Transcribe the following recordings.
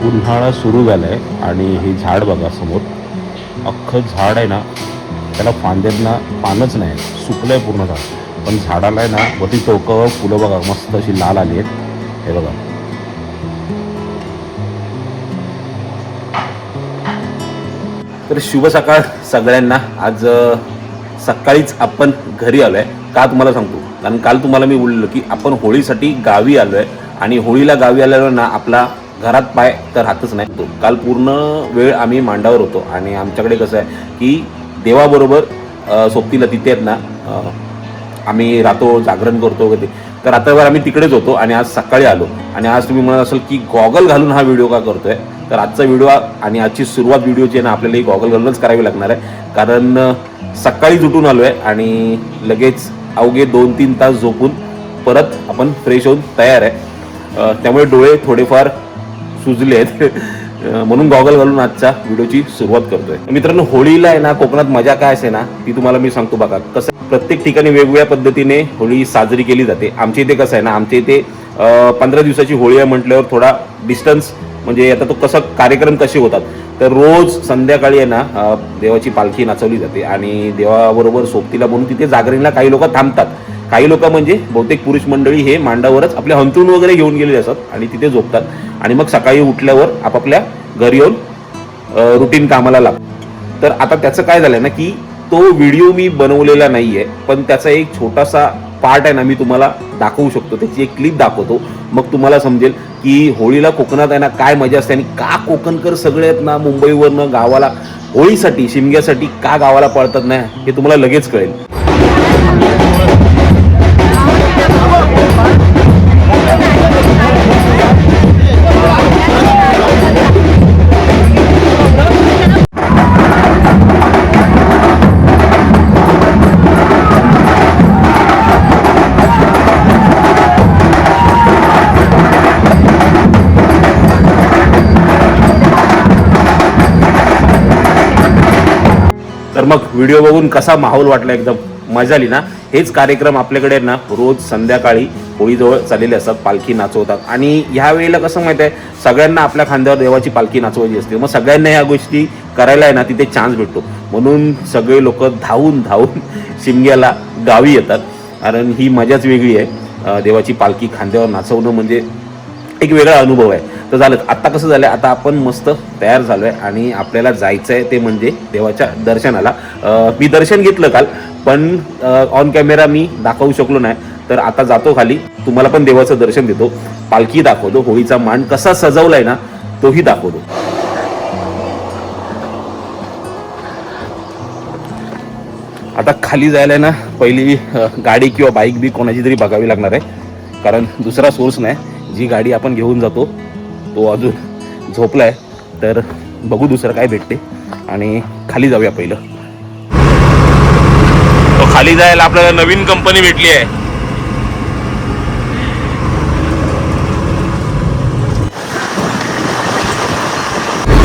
उन्हाळा सुरू झाला आहे आणि हे झाड बघा समोर, अख्खं झाड आहे ना, त्याला फांद्यांना पानच नाही, सुकलं आहे पूर्ण झाड. पण झाडाला आहे ना वरती टोकावर फुलं बघा मस्त अशी लाल आली आहेत, हे बघा. तर शुभ सकाळ सगळ्यांना. आज सकाळीच आपण घरी आलो आहे. का तुम्हाला सांगतो, कारण काल तुम्हाला मी बोललो की आपण होळीसाठी गावी आलो आहे आणि होळीला गावी आल्यावर ना आपला घरात पाय तर राहतच नाही. तो काल पूर्ण वेळ आम्ही मांडावर होतो आणि आमच्याकडे कसं आहे की देवाबरोबर सोबतीला तिथे आहेत ना आम्ही राहतो, जागरण करतो वगैरे. तर रात्रभर आम्ही तिकडेच होतो आणि आज सकाळी आलो. आणि आज तुम्ही म्हणत असाल की गॉगल घालून हा व्हिडिओ का करतोय, तर आजचा व्हिडिओ आणि आजची सुरुवात व्हिडिओची आहे ना आपल्याला ही गॉगल घालूनच करावी लागणार आहे. कारण सकाळीच उठून आलो आहे आणि लगेच अवघे 2-3 तास झोपून परत आपण फ्रेश होऊन तयार आहे. त्यामुळे डोळे थोडेफार सुजले आहेत म्हणून गॉगल घालून आजच्या व्हिडिओची सुरुवात करतोय. मित्रांनो, होळीला आहे ना कोकणात मजा काय असते ना ती तुम्हाला मी सांगतो बघा. कसं प्रत्येक ठिकाणी वेगवेगळ्या पद्धतीने होळी साजरी केली जाते. आमच्या इथे कसं आहे ना, आमच्या इथे 15 दिवसाची होळी आहे म्हटल्यावर थोडा डिस्टन्स, म्हणजे आता तो कसं कार्यक्रम कसे होतात, तर रोज संध्याकाळी आहे ना देवाची पालखी नाचवली जाते आणि देवाबरोबर सोबतीला म्हणून तिथे जागरणीला काही लोक थांबतात. काही लोक म्हणजे बहुतेक पुरुष मंडळी हे मांडावरच आपले हंतरून वगैरे घेऊन गेलेले असतात आणि तिथे झोपतात आणि मग सकाळी उठल्यावर आपापल्या घरी येऊन रुटीन कामाला लागतात. तर आता त्याचं काय झालंय ना की तो व्हिडिओ मी बनवलेला नाहीये, पण त्याचा एक छोटासा पार्ट आहे ना मी तुम्हाला दाखवू शकतो. त्याची एक क्लिप दाखवतो, मग तुम्हाला समजेल की होळीला कोकणात आहे ना काय मजा असते आणि का कोकणकर सगळे आहेत ना मुंबईवरनं गावाला होळीसाठी, शिमग्यासाठी का गावाला पळतात ना, हे तुम्हाला लगेच कळेल. तर मग व्हिडिओ बघून कसा माहोल वाटला, एकदम मजा आली ना. हेच कार्यक्रम आपल्याकडे ना रोज संध्याकाळी होळीजवळ चाललेले असतात, पालखी नाचवतात. आणि ह्या वेळेला कसं माहिती आहे, सगळ्यांना आपल्या खांद्यावर देवाची पालखी नाचवायची असते. मग सगळ्यांना ह्या गोष्टी करायला आहे ना तिथे चान्स भेटतो, म्हणून सगळे लोक धावून धावून शिमग्याला गावी येतात. कारण ही मजाच वेगळी आहे. देवाची पालखी खांद्यावर नाचवणं म्हणजे एक वेगळा अनुभव आहे. तर झालं, आता कसं झालं, आता आपण मस्त तयार झालो आहे आणि आपल्याला जायचं आहे ते म्हणजे देवाच्या दर्शनाला. मी दर्शन घेतलं काल, पण ऑन कॅमेरा मी दाखवू शकलो नाही. तर आता जातो खाली, तुम्हाला पण देवाचं दर्शन देतो, पालखी दाखवतो, होळीचा मान कसा सजवलाय ना तोही दाखवतो. आता खाली जायला ना पहिली गाडी किंवा बाईक बी कोणाची तरी बघावी लागणार आहे, कारण दुसरा सोर्स नाही. जी गाडी आपण घेऊन जातो तो अजून झोपलाय, तर बघू दुसरं काय भेटते आणि खाली जाऊया. पहिलं तो खाली जायला आपल्याला नवीन कंपनी भेटली आहे.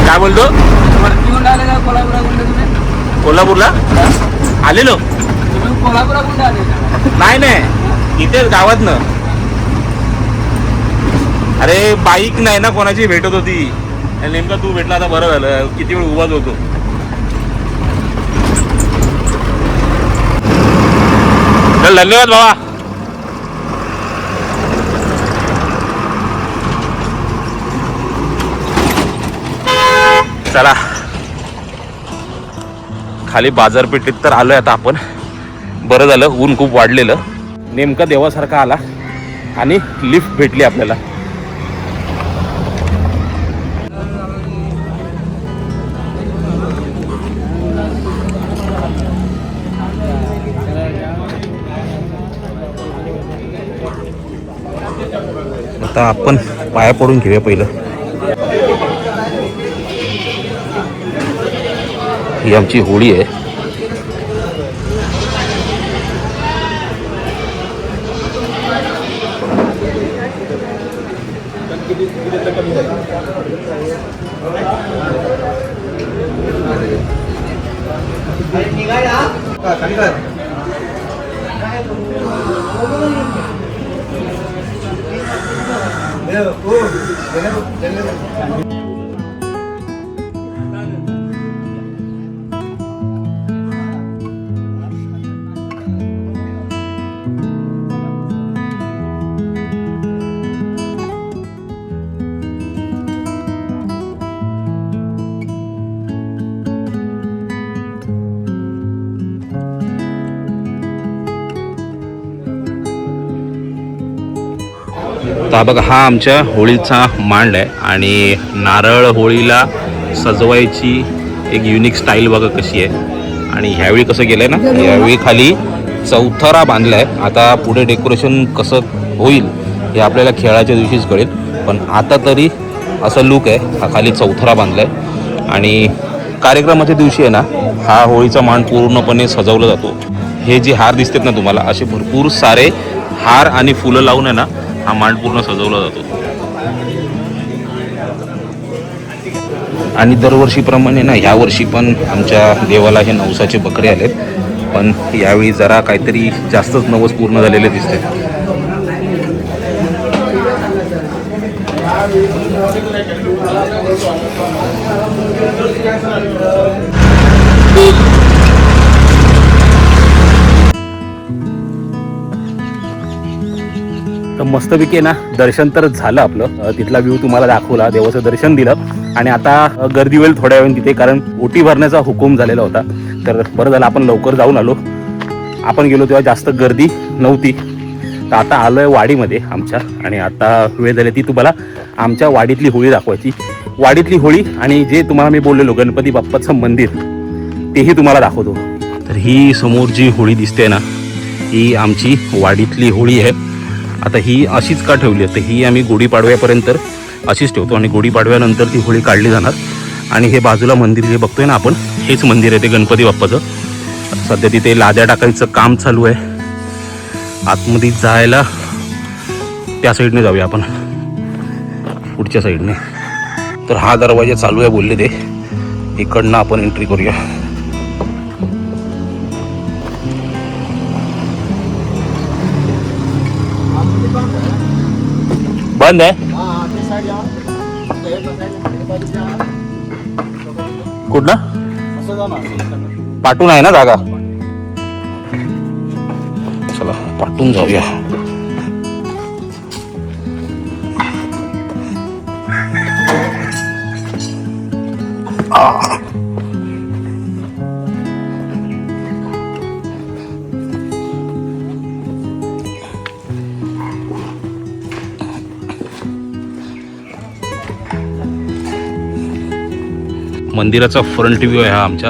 काय बोलतो? कोल्हापूरला आलेलो नाही, इथे गावात ना. अरे बाईक नाही ना कोणाची भेटत होती, नेमका तू भेटला, आता बरं झालं. किती वेळ उभाच होतो. चल, धन्यवाद बाबा. चला खाली बाजारपेठेत तर आलोय आता आपण. बरं झालं, ऊन खूप वाढलेलं. नेमका देवासारखा आला आणि लिफ्ट भेटली आपल्याला. आता आपण पाया पडून घेऊया पहिलं. ही आमची होळी आहे. तर बघा हा आमच्या होळीचा मांड आहे आणि नारळ होळीला सजवायची एक युनिक स्टाईल बघा कशी आहे. आणि ह्यावेळी कसं केलं आहे ना, यावेळी खाली चौथरा बांधला आहे. आता पुढे डेकोरेशन कसं होईल हे आपल्याला खेळाच्या दिवशीच कळेल, पण आता तरी असं लूक आहे. हा खाली चौथरा बांधला आहे आणि कार्यक्रमाच्या दिवशी आहे ना हा होळीचा मांड पूर्णपणे सजवला जातो. हे जे हार दिसतात ना तुम्हाला, असे भरपूर सारे हार आणि फुलं लावून आहे ना हा मांड पूर्ण सजवला जातो. आणि दरवर्षीप्रमाणे ना यावर्षी पण आमच्या देवाला हे नवसाचे बकरे आलेत, पण यावेळी जरा काहीतरी जास्तच नवस पूर्ण झालेले दिसते. तर मस्तपैकी ना दर्शन तर झालं आपलं. तिथला व्ह्यू तुम्हाला दाखवला, देवाचं दर्शन दिलं आणि आता गर्दी होईल थोड्या वेळ तिथे, कारण ओटी भरण्याचा हुकूम झालेला होता. तर बरं झालं आपण लवकर जाऊन आलो. आपण गेलो तेव्हा जास्त गर्दी नव्हती. तर आता आलो आहे वाडीमध्ये आमच्या, आणि आता वेळ झाली ती तुम्हाला आमच्या वाडीतली होळी दाखवायची. वाडीतली होळी आणि जे तुम्हाला मी बोललेलो गणपती बाप्पाचं मंदिर तेही तुम्हाला दाखवतो. तर ही समोर जी होळी दिसते ना ही आमची वाडीतली होळी आहे. आता ही अशीच का ठेवली आहे, तर ही आम्ही गुढीपाडव्यापर्यंत अशीच ठेवतो आणि गुढीपाडव्यानंतर ती होळी काढली जाणार. आणि हे बाजूला मंदिर जे बघतोय ना आपण, हेच मंदिर आहे ते गणपती बाप्पाचं. सध्या तिथे लाद्या टाकायचं काम चालू आहे. आतमध्ये जायला त्या साईडने जाऊया आपण, पुढच्या साईडने. तर हा दरवाजा चालू आहे बोलले ते, इकडनं आपण एंट्री करूया. बंद आहे कुठलं पाठून आहे ना जागा. चला पाठून जाऊया. मंदिराचा फ्रंट व्ह्यू आहे हा आमच्या.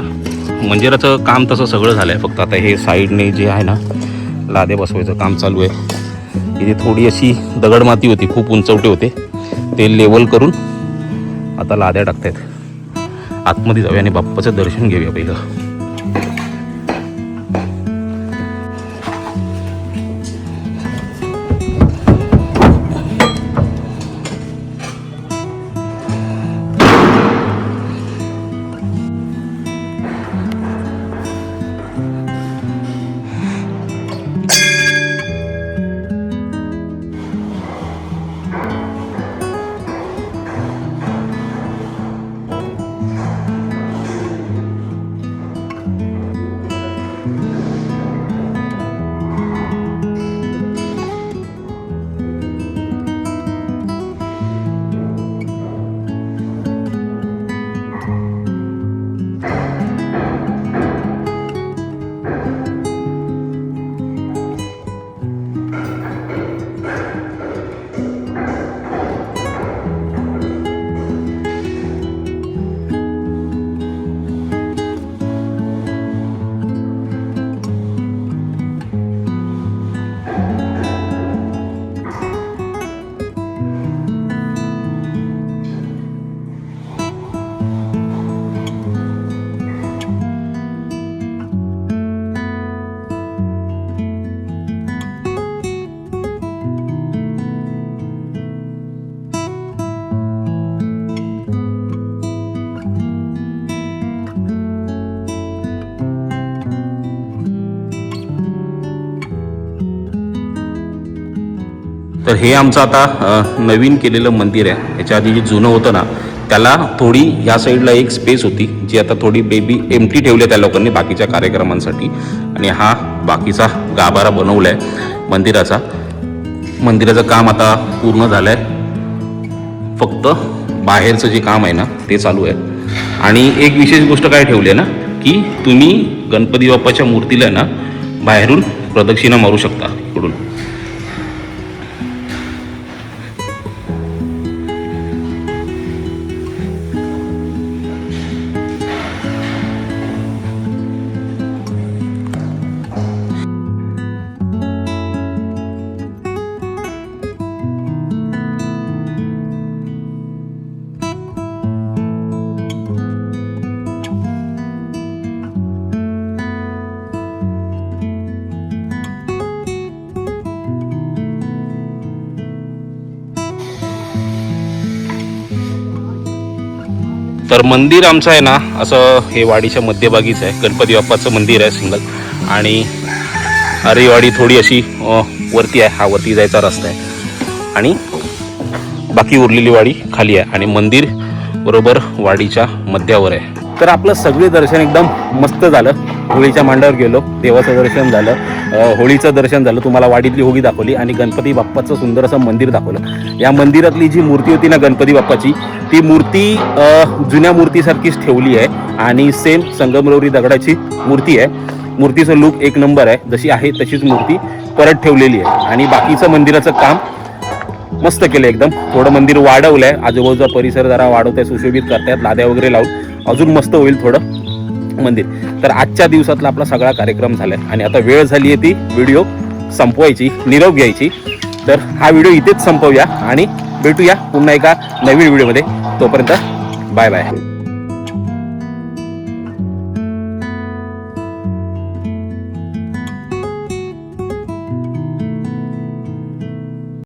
मंदिराचं काम तसं सगळं झालं आहे, फक्त आता हे साईडने जे आहे ना लादे बसवायचं काम चालू आहे. इथे थोडी अशी दगडमाती होती, खूप उंचवटे होते, ते लेवल करून आता लाद्या टाकतायत. आतमध्ये जाऊया आणि बाप्पाचं दर्शन घेऊया पहिलं. तर हे आमचं आता नवीन केलेलं मंदिर आहे. याच्या आधी जे जुनं होतं ना त्याला थोडी या साईडला एक स्पेस होती जी आता थोडी बेबी एम्प्टी ठेवली त्या लोकांनी बाकीच्या कार्यक्रमांसाठी. आणि हा बाकीचा गाभारा बनवला आहे मंदिराचा. मंदिराचं काम आता पूर्ण झालं आहे, फक्त बाहेरचं जे काम आहे ना ते चालू आहे. आणि एक विशेष गोष्ट काय ठेवली आहे ना की तुम्ही गणपती बाप्पाच्या मूर्तीला ना बाहेरून प्रदक्षिणा मारू शकता इकडून. तर मंदिर आमचं आहे ना असं हे वाडीच्या मध्यभागीच आहे. गणपती बाप्पाचं मंदिर आहे सिंगल. आणि हरिवाडी थोडी अशी वरती आहे, हा वरती जायचा रस्ता आहे. आणि बाकी उरलेली वाडी खाली आहे आणि मंदिर बरोबर वाडीच्या मध्यावर आहे. तर आपलं सगळे दर्शन एकदम मस्त झालं. होळीच्या मांडावर गेलो, देवाचं दर्शन झालं, होळीचं दर्शन झालं, तुम्हाला वाडीतली होळी दाखवली आणि गणपती बाप्पाचं सुंदर असं मंदिर दाखवलं. या मंदिरातली जी मूर्ती होती ना गणपती बाप्पाची, ती मूर्ती जुन्या मूर्तीसारखीच ठेवली आहे आणि सेम संगमरवरी दगडाची मूर्ती आहे. मूर्तीचं लुक एक नंबर आहे, जशी आहे तशीच मूर्ती परत ठेवलेली आहे. आणि बाकीचं मंदिराचं काम मस्त केलं एकदम. थोडं मंदिर वाढवलं आहे, आजूबाजूचा परिसर जरा वाढवत आहे, सुशोभित करतायत, लाद्या वगैरे लावून अजून मस्त होईल थोडं मंदिर. तर आजच्या दिवसातला आपला सगळा कार्यक्रम झालाय आणि आता वेळ झाली आहे ती व्हिडिओ संपवायची, निरोप घ्यायची. तर हा व्हिडिओ इथेच संपवूया आणि भेटूया पुन्हा एका नवीन व्हिडिओमध्ये. तोपर्यंत बाय बाय.